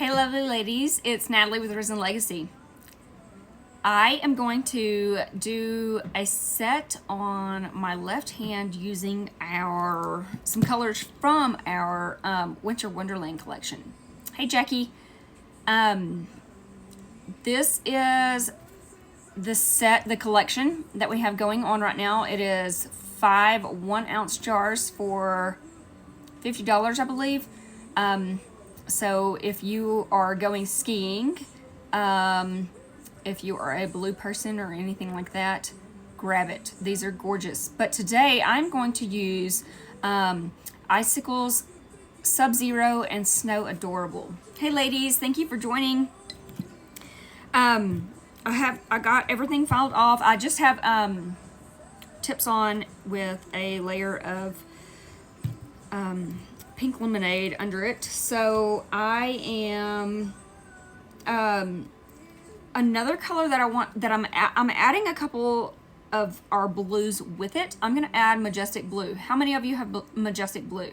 Hey lovely ladies, it's Natalie with Risen Legacy. I am going to do a set on my left hand using some colors from our Winter Wonderland Collection. Hey Jackie, this is the collection that we have going on right now. It is 5 1-ounce jars for $50, I believe. So if you are going skiing, if you are a blue person or anything like that, grab it. These are gorgeous. But today I'm going to use Icicles, Sub-Zero, and Snow Adorable. Hey ladies, thank you for joining. I got everything filed off. I just have tips on with a layer of pink lemonade under it. So I am another color that I want, that I'm adding a couple of our blues with it. I'm gonna add Majestic Blue. How many of you have Majestic Blue?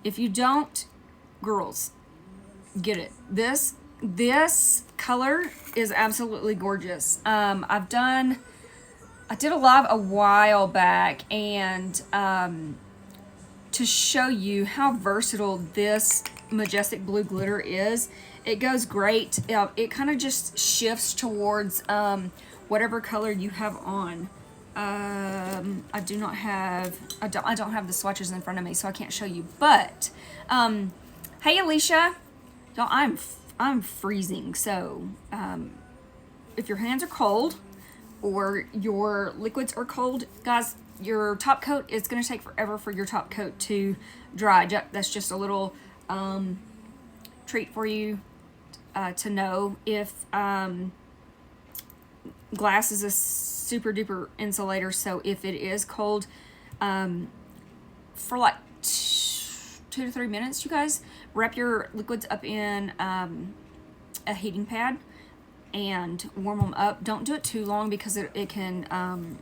If you don't, girls, get it. This color is absolutely gorgeous. I did a live a while back, and to show you how versatile this Majestic Blue glitter is. It goes great. It kind of just shifts towards whatever color you have on. I don't have the swatches in front of me, so I can't show you. But hey Alicia, y'all, I'm freezing. So if your hands are cold or your liquids are cold, guys, your top coat, it's going to take forever for your top coat to dry. That's just a little treat for you to know. If glass is a super duper insulator, so if it is cold for like 2 to 3 minutes, you guys wrap your liquids up in a heating pad and warm them up. Don't do it too long because it can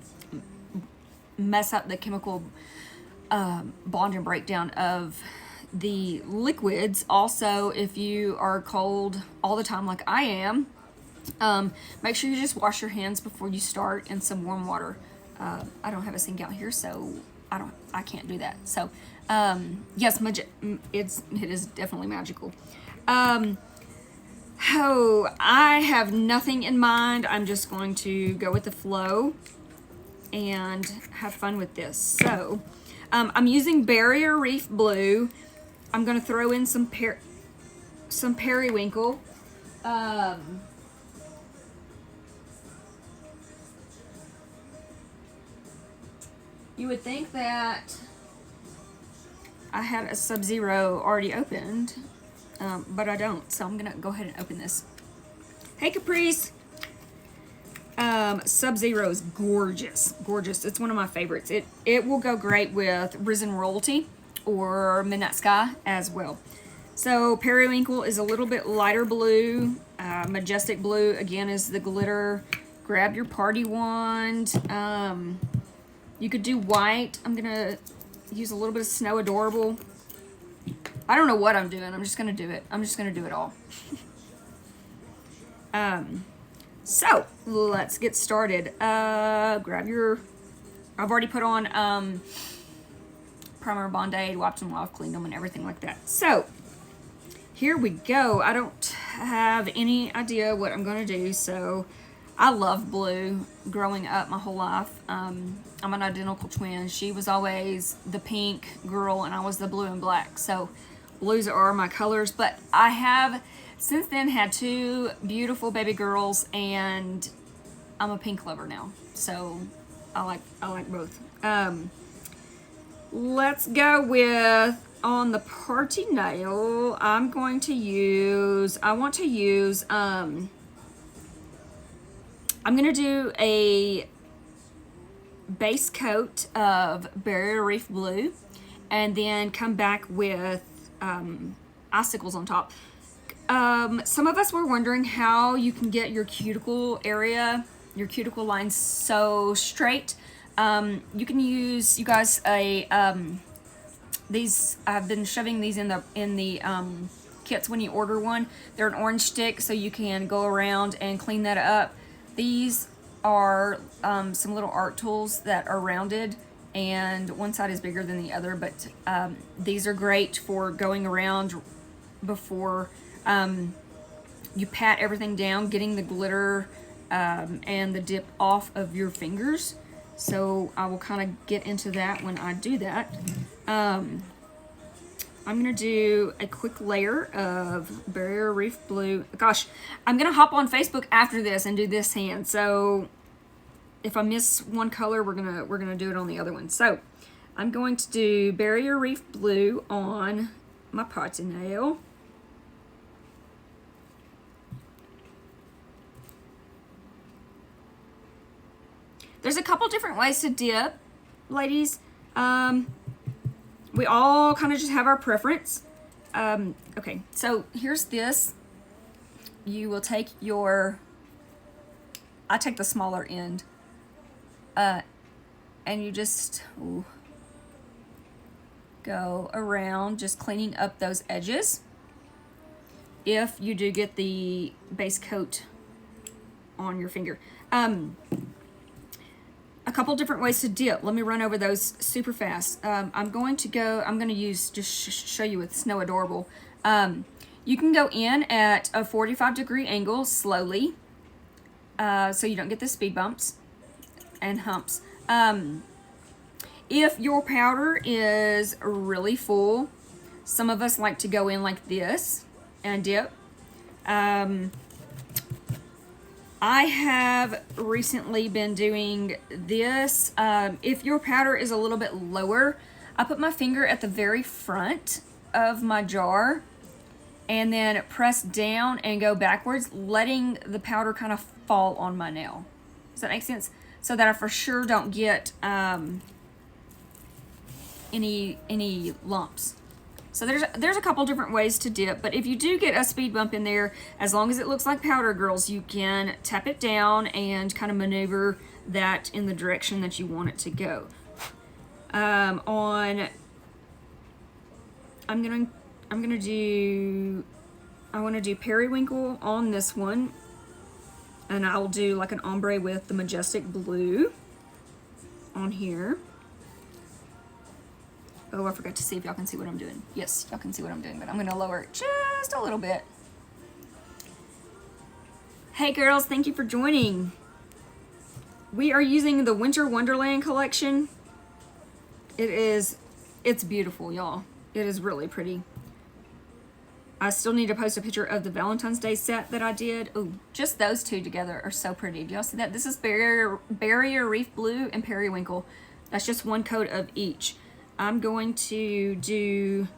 mess up the chemical bond and breakdown of the liquids. Also, if you are cold all the time like I am, make sure you just wash your hands before you start in some warm water. I don't have a sink out here, so I can't do that. So yes, it is definitely magical. I have nothing in mind. I'm just going to go with the flow and have fun with this. So I'm using Barrier Reef Blue. I'm going to throw in some Periwinkle. You would think that I had a Sub-Zero already opened, but I don't. So I'm going to go ahead and open this. Hey Caprice! Sub-Zero is gorgeous. It's one of my favorites. It will go great with Risen Royalty or Midnight Sky as well. So Periwinkle is a little bit lighter blue. Majestic Blue again is the glitter. Grab your party wand. You could do white. I'm gonna use a little bit of Snow Adorable. I don't know what I'm doing. I'm just gonna do it. I'm just gonna do it all. So let's get started. Grab your, I've already put on primer, Band-Aid, wiped them off, cleaned them, and everything like that. So here we go. I don't have any idea what I'm gonna do. So I love blue growing up my whole life. I'm an identical twin. She was always the pink girl and I was the blue and black. So blues are my colors, but I have since then had 2 beautiful baby girls, and I'm a pink lover now. So I like both. Let's go with, on the party nail, I'm going to use, I'm going to do a base coat of Barrier Reef Blue and then come back with Icicles on top. Some of us were wondering how you can get your cuticle area, your cuticle lines so straight. You can use, you guys, these, I've been shoving these in the kits when you order one. They're an orange stick, so you can go around and clean that up. These are some little art tools that are rounded, and one side is bigger than the other, but these are great for going around before you pat everything down, getting the glitter and the dip off of your fingers. So I will kind of get into that when I do that. I'm gonna do a quick layer of Barrier Reef Blue. Gosh, I'm gonna hop on Facebook after this and do this hand. So if I miss one color, we're gonna do it on the other one. So I'm going to do Barrier Reef Blue on my potty nail. There's a couple different ways to dip, ladies. We all kind of just have our preference. Okay, so here's this. You will take your, I take the smaller end, and you just go around just cleaning up those edges. If you do get the base coat on your finger. A couple different ways to dip. Let me run over those super fast. I'm going to use, just show you with Snow Adorable. You can go in at a 45-degree angle slowly, so you don't get the speed bumps and humps. If your powder is really full, some of us like to go in like this and dip. I have recently been doing this. If your powder is a little bit lower, I put my finger at the very front of my jar and then press down and go backwards, letting the powder kind of fall on my nail. Does that make sense? So that I for sure don't get any lumps. So there's a couple different ways to dip, but if you do get a speed bump in there, as long as it looks like powder, girls, you can tap it down and kind of maneuver that in the direction that you want it to go. I want to do Periwinkle on this one, and I'll do like an ombre with the Majestic Blue on here. Oh, I forgot to see if y'all can see what I'm doing. Yes, y'all can see what I'm doing, but I'm going to lower it just a little bit. Hey girls, thank you for joining. We are using the Winter Wonderland Collection. It's beautiful, y'all. It is really pretty. I still need to post a picture of the Valentine's Day set that I did. Oh, just those two together are so pretty. Do y'all see that? This is Barrier Reef Blue and Periwinkle. That's just one coat of each. I'm going to do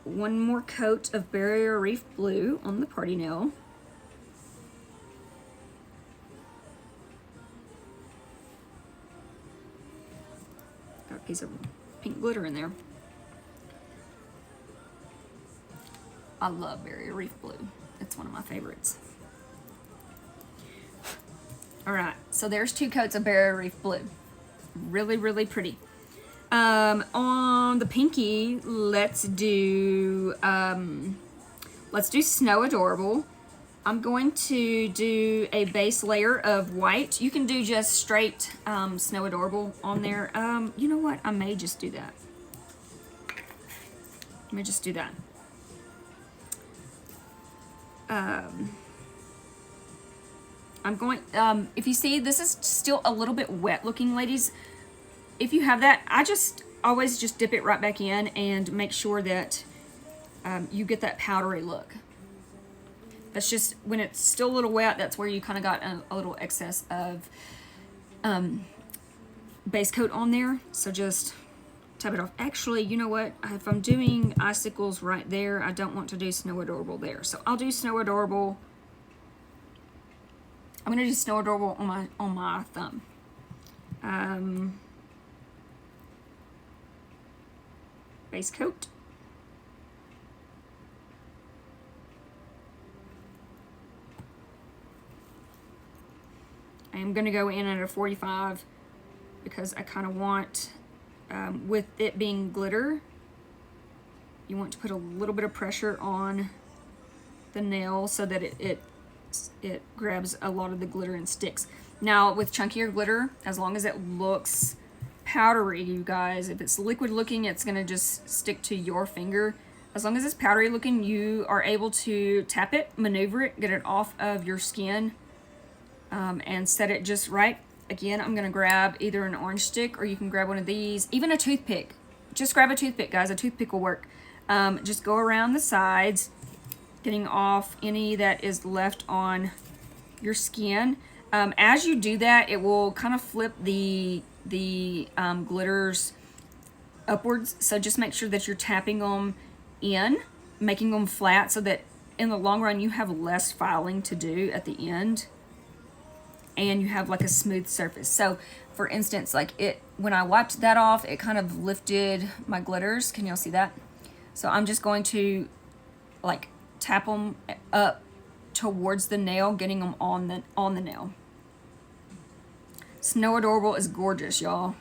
one more coat of Barrier Reef Blue on the party nail. Got a piece of pink glitter in there. I love Barrier Reef Blue. It's one of my favorites. All right, so there's 2 coats of Barrier Reef Blue. Really, really pretty. On the pinky, let's do Snow Adorable. I'm going to do a base layer of white. You can do just straight Snow Adorable on there. You know what? I may just do that. Let me just do that. I'm going, if you see, this is still a little bit wet looking, ladies. If you have that, I just always just dip it right back in and make sure that you get that powdery look. That's just, when it's still a little wet, that's where you kind of got a little excess of base coat on there. So just tap it off. Actually, you know what? If I'm doing Icicles right there, I don't want to do Snow Adorable there. So I'll do Snow Adorable. I'm going to do Snow Adorable on my thumb. Base coat. I am going to go in at a 45 because I kind of want, with it being glitter, You want to put a little bit of pressure on the nail so that it grabs a lot of the glitter and sticks. Now with chunkier glitter, as long as it looks powdery, you guys, if it's liquid looking, it's gonna just stick to your finger. As long as it's powdery looking, you are able to tap it, maneuver it, get it off of your skin, and set it just right. Again, I'm gonna grab either an orange stick, or you can grab one of these, even a toothpick. Just grab a toothpick, guys, a toothpick will work. Just go around the sides, getting off any that is left on your skin. As you do that, it will kind of flip the glitters upwards, so just make sure that you're tapping them in, making them flat, so that in the long run you have less filing to do at the end and you have like a smooth surface. So for instance, like when I wiped that off, it kind of lifted my glitters. Can y'all see that? So I'm just going to like tap them up towards the nail, getting them on the nail. Snow Adorable is gorgeous, y'all.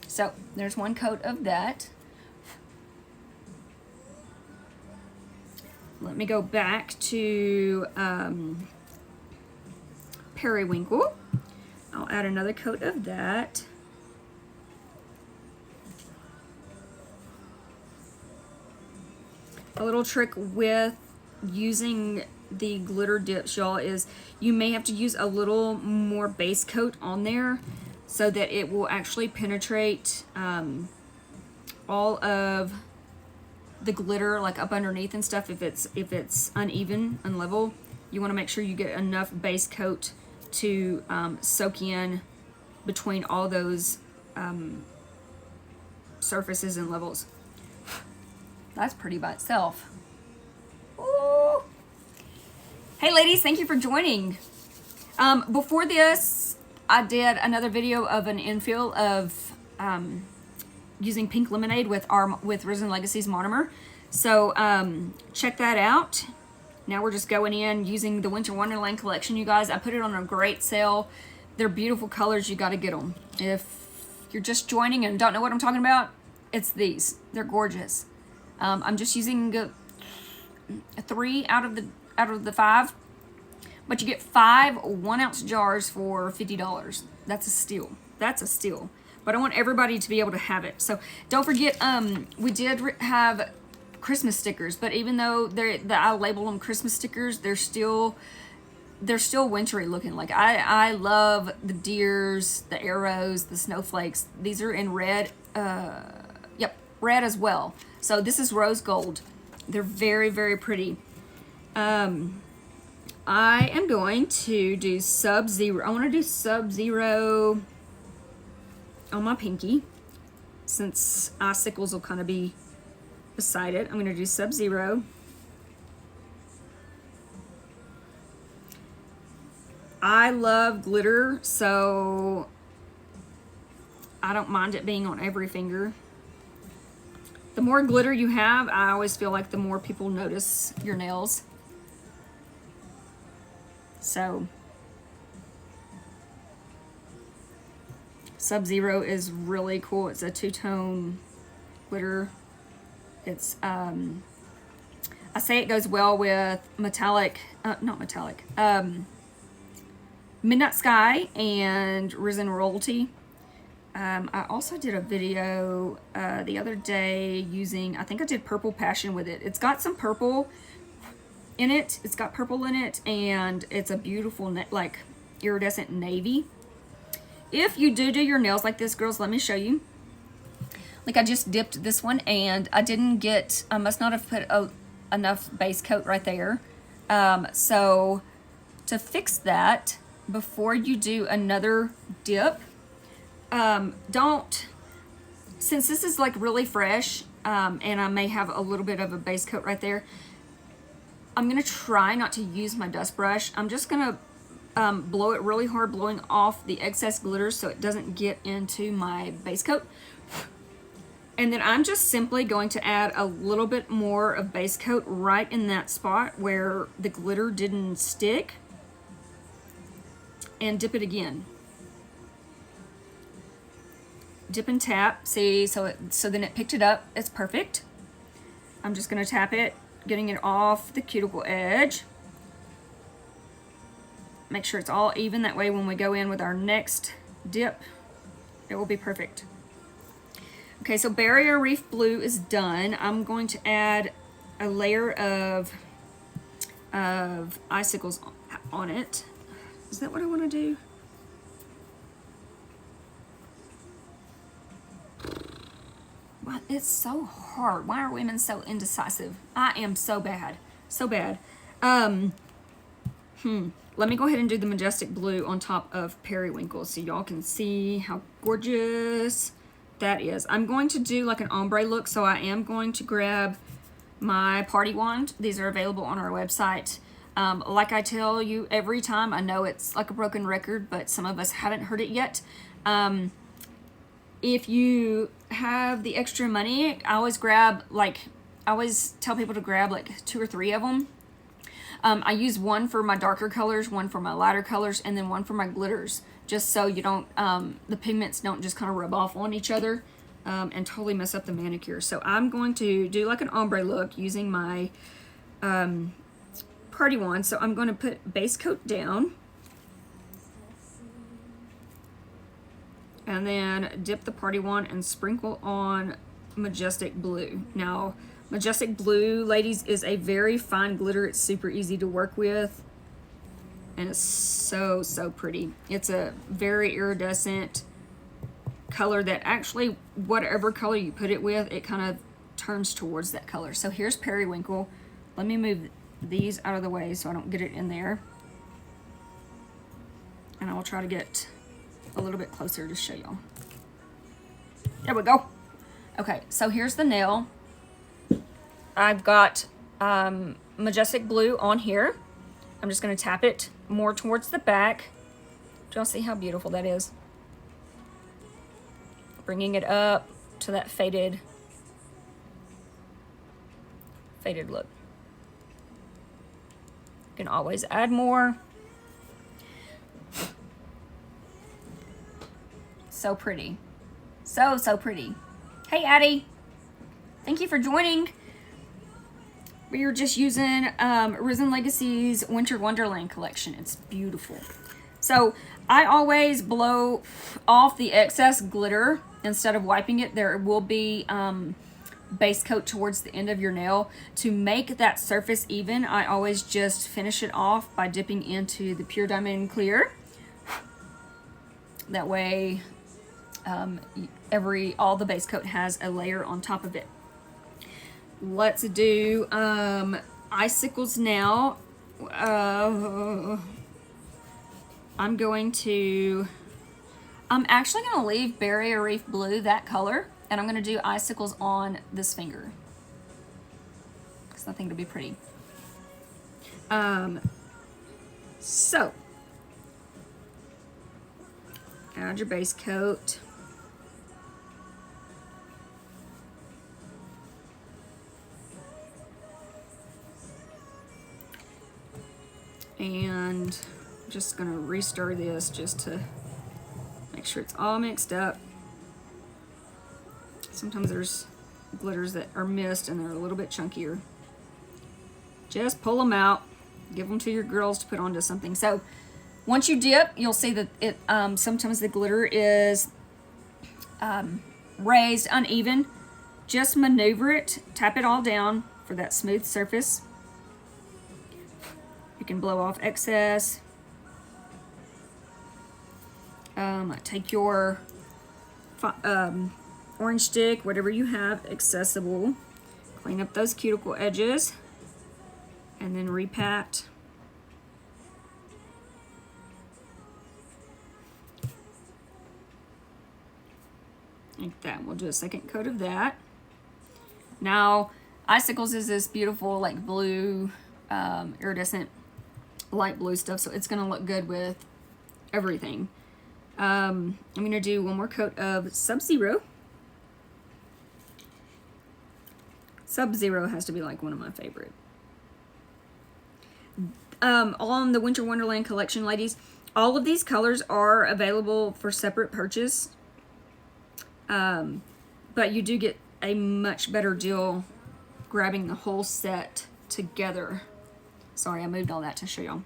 So there's one coat of that. Let me go back to Periwinkle. I'll add another coat of that. A little trick with using the glitter dips, y'all, is you may have to use a little more base coat on there so that it will actually penetrate all of the glitter, like up underneath and stuff. If it's uneven, unlevel, you want to make sure you get enough base coat to soak in between all those surfaces and levels. That's pretty by itself. Ooh. Hey ladies, thank you for joining. Before this, I did another video of an infill of using pink lemonade with Risen Legacies monomer. So check that out. Now we're just going in using the Winter Wonderland Collection, you guys. I put it on a great sale. They're beautiful colors. You got to get them. If you're just joining and don't know what I'm talking about, it's these. They're gorgeous. I'm just using 3 out of the 5, but you get 5 1-ounce jars for $50. That's a steal. That's a steal. But I want everybody to be able to have it. So don't forget, we did have Christmas stickers, but even though I label them Christmas stickers, they're still wintry looking. Like I love the deers, the arrows, the snowflakes. These are in red. Yep, red as well. So this is rose gold. They're very, very pretty. I am going to do Sub-Zero. I want to do Sub-Zero on my pinky, since Icicles will kind of be beside it. I'm going to do Sub-Zero. I love glitter, so I don't mind it being on every finger. The more glitter you have, I always feel like the more people notice your nails. So Sub-Zero is really cool. It's a two-tone glitter. It's I say it goes well with metallic, not metallic, Midnight Sky and Risen Royalty. I also did a video the other day using, I think I did Purple Passion with it. It's got some purple in it. It's got purple in it, and it's a beautiful, like, iridescent navy. If you do your nails like this, girls, let me show you. Like, I just dipped this one, and I didn't get, I must not have put enough base coat right there. So to fix that, before you do another dip, don't, since this is like really fresh, and I may have a little bit of a base coat right there, I'm gonna try not to use my dust brush. I'm just gonna blow it really hard, blowing off the excess glitter so it doesn't get into my base coat. And then I'm just simply going to add a little bit more of base coat right in that spot where the glitter didn't stick, and dip it again. dip and tap. See, so then it picked it up. It's perfect. I'm just gonna tap it, getting it off the cuticle edge. Make sure it's all even, that way when we go in with our next dip, it will be perfect. Okay, so Barrier Reef Blue is done. I'm going to add a layer of icicles on it. Is that what I want to do? Wow, it's so hard. Why are women so indecisive? I am so bad. So bad. Let me go ahead and do the Majestic Blue on top of Periwinkle so y'all can see how gorgeous that is. I'm going to do like an ombre look, so I am going to grab my party wand. These are available on our website. Like I tell you every time, I know it's like a broken record, but some of us haven't heard it yet. If you have the extra money, I always tell people to grab like 2 or 3 of them. I use one for my darker colors, one for my lighter colors, and then one for my glitters, just so you don't, the pigments don't just kind of rub off on each other and totally mess up the manicure. So I'm going to do like an ombre look using my party wand. So I'm going to put base coat down and then dip the party wand and sprinkle on Majestic Blue. Now, Majestic Blue, ladies, is a very fine glitter. It's super easy to work with, and it's so, so pretty. It's a very iridescent color that actually, whatever color you put it with, it kind of turns towards that color. So here's Periwinkle. Let me move these out of the way so I don't get it in there. And I will try to get a little bit closer to show y'all. There we go. Okay, so here's the nail. I've got Majestic Blue on here. I'm just going to tap it more towards the back. Do y'all see how beautiful that is? Bringing it up to that faded look. You can always add more. So pretty. So, so pretty. Hey, Addie. Thank you for joining. We are just using Risen Legacy's Winter Wonderland Collection. It's beautiful. So I always blow off the excess glitter instead of wiping it. There will be base coat towards the end of your nail. To make that surface even, I always just finish it off by dipping into the Pure Diamond Clear. That way all the base coat has a layer on top of it. Let's do Icicles now. I'm actually going to leave Barrier Reef Blue that color, and I'm going to do Icicles on this finger because I think it'll be pretty. So add your base coat. And I'm just gonna restir this just to make sure it's all mixed up. Sometimes there's glitters that are missed and they're a little bit chunkier. Just pull them out, give them to your girls to put onto something. So once you dip, you'll see that it sometimes the glitter is raised uneven. Just maneuver it, tap it all down for that smooth surface. You can blow off excess. Take your orange stick, whatever you have accessible, clean up those cuticle edges, and then repat. Like that. We'll do a second coat of that. Now, Icicles is this beautiful, like blue, iridescent, light blue stuff, so it's gonna look good with everything. I'm gonna do one more coat of Sub-Zero. Sub-Zero has to be like one of my favorite. On the Winter Wonderland Collection, ladies, all of these colors are available for separate purchase. But you do get a much better deal grabbing the whole set together. Sorry, I moved all that to show y'all.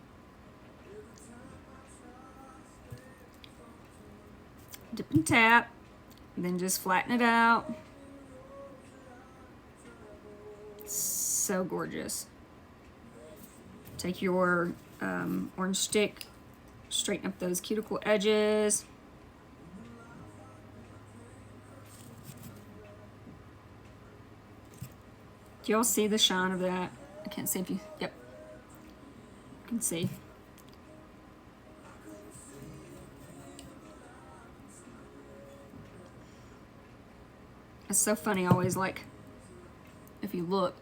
Dip and tap, and then just flatten it out. So gorgeous. Take your orange stick, straighten up those cuticle edges. Do y'all see the shine of that? I can't see if you, yep. You can see. It's so funny, always, like, if you look,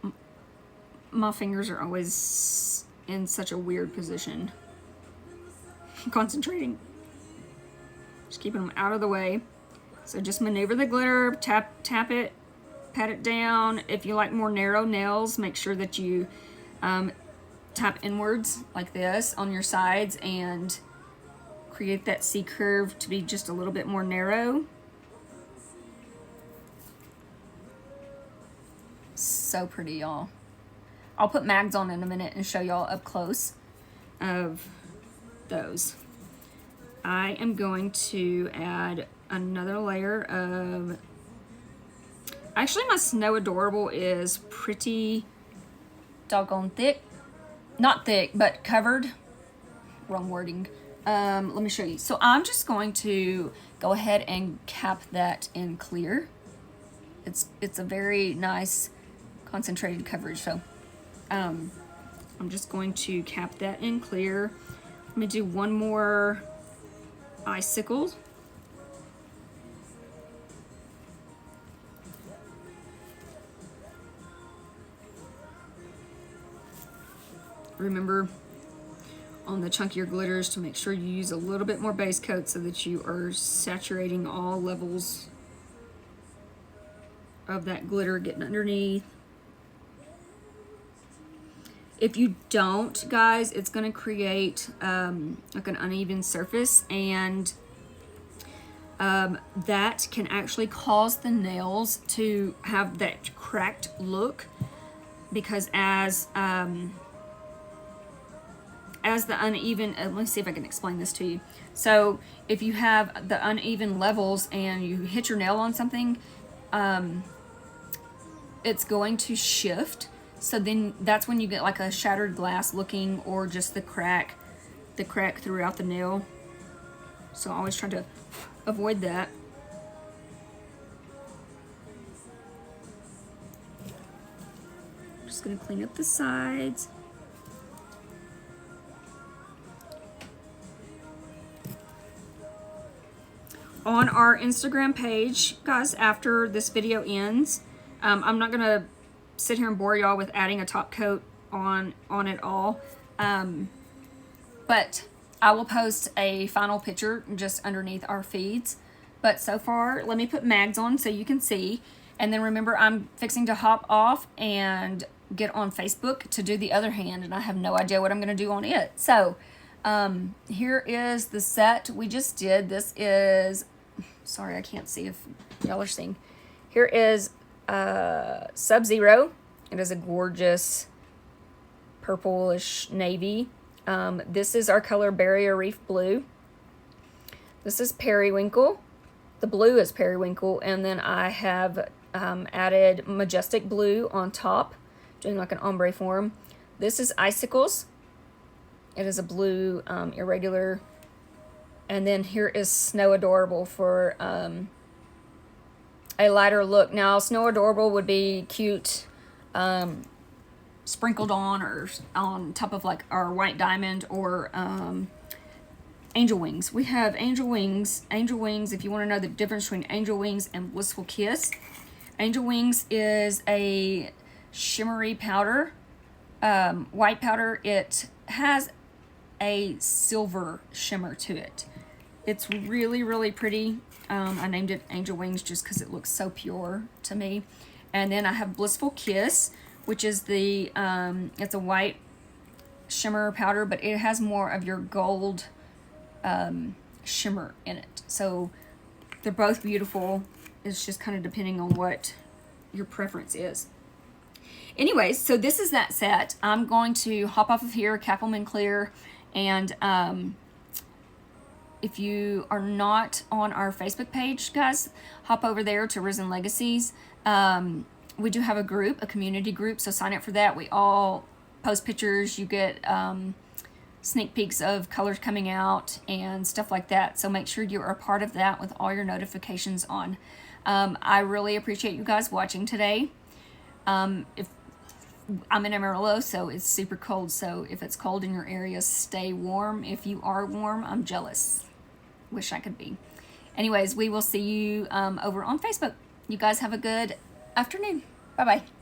my fingers are always in such a weird position. Concentrating. Just keeping them out of the way. So just maneuver the glitter, tap it, pat it down. If you like more narrow nails, make sure that you tap inwards like this on your sides and create that C curve to be just a little bit more narrow. So pretty, y'all. I'll put mags on in a minute and show y'all up close of those. I am going to add another layer of, actually my Snow Adorable is pretty doggone thick. Not thick, but covered. Wrong wording. Let me show you. So I'm just going to go ahead and cap that in clear. It's a very nice concentrated coverage, so I'm just going to cap that in clear. Let me do one more icicle. Remember on the chunkier glitters to make sure you use a little bit more base coat so that you are saturating all levels of that glitter getting underneath. If you don't, guys, it's going to create like an uneven surface, and that can actually cause the nails to have that cracked look, because as the uneven, let me see if I can explain this to you. So if you have the uneven levels and you hit your nail on something, it's going to shift. So then that's when you get like a shattered glass looking, or just the crack throughout the nail. So I always try to avoid that. Just gonna clean up the sides. On our Instagram page, guys, after this video ends, I'm not gonna sit here and bore y'all with adding a top coat on it all, but I will post a final picture just underneath our feeds. But so far, let me put mags on so you can see, and then remember I'm fixing to hop off and get on Facebook to do the other hand, and I have no idea what I'm going to do on it. So here is the set we just did. This is, sorry, I can't see if y'all are seeing. Here is Sub-Zero. It is a gorgeous purplish navy. This is our color Barrier Reef Blue. This is Periwinkle. The blue is Periwinkle, and then I have added Majestic Blue on top, doing like an ombre form. This is Icicles. It is a blue irregular, and then here is Snow Adorable for a lighter look. Now, Snow Adorable would be cute sprinkled on or on top of like our white diamond, or angel wings. We have angel wings. Angel wings, if you want to know the difference between angel wings and Blissful Kiss, angel wings is a shimmery powder, white powder. It has a silver shimmer to it. It's really, really pretty. I named it Angel Wings just because it looks so pure to me. And then I have Blissful Kiss, which is the, it's a white shimmer powder, but it has more of your gold shimmer in it. So they're both beautiful. It's just kind of depending on what your preference is. Anyways, so this is that set. I'm going to hop off of here, Kappelman Clear, and if you are not on our Facebook page, guys, hop over there to Risen Legacies. We do have a group, a community group, so sign up for that. We all post pictures. You get sneak peeks of colors coming out and stuff like that. So make sure you're a part of that with all your notifications on. I really appreciate you guys watching today. If I'm in Amarillo, so it's super cold. So if it's cold in your area, stay warm. If you are warm, I'm jealous. Wish I could be. Anyways, we will see you over on Facebook. You guys have a good afternoon. Bye-bye.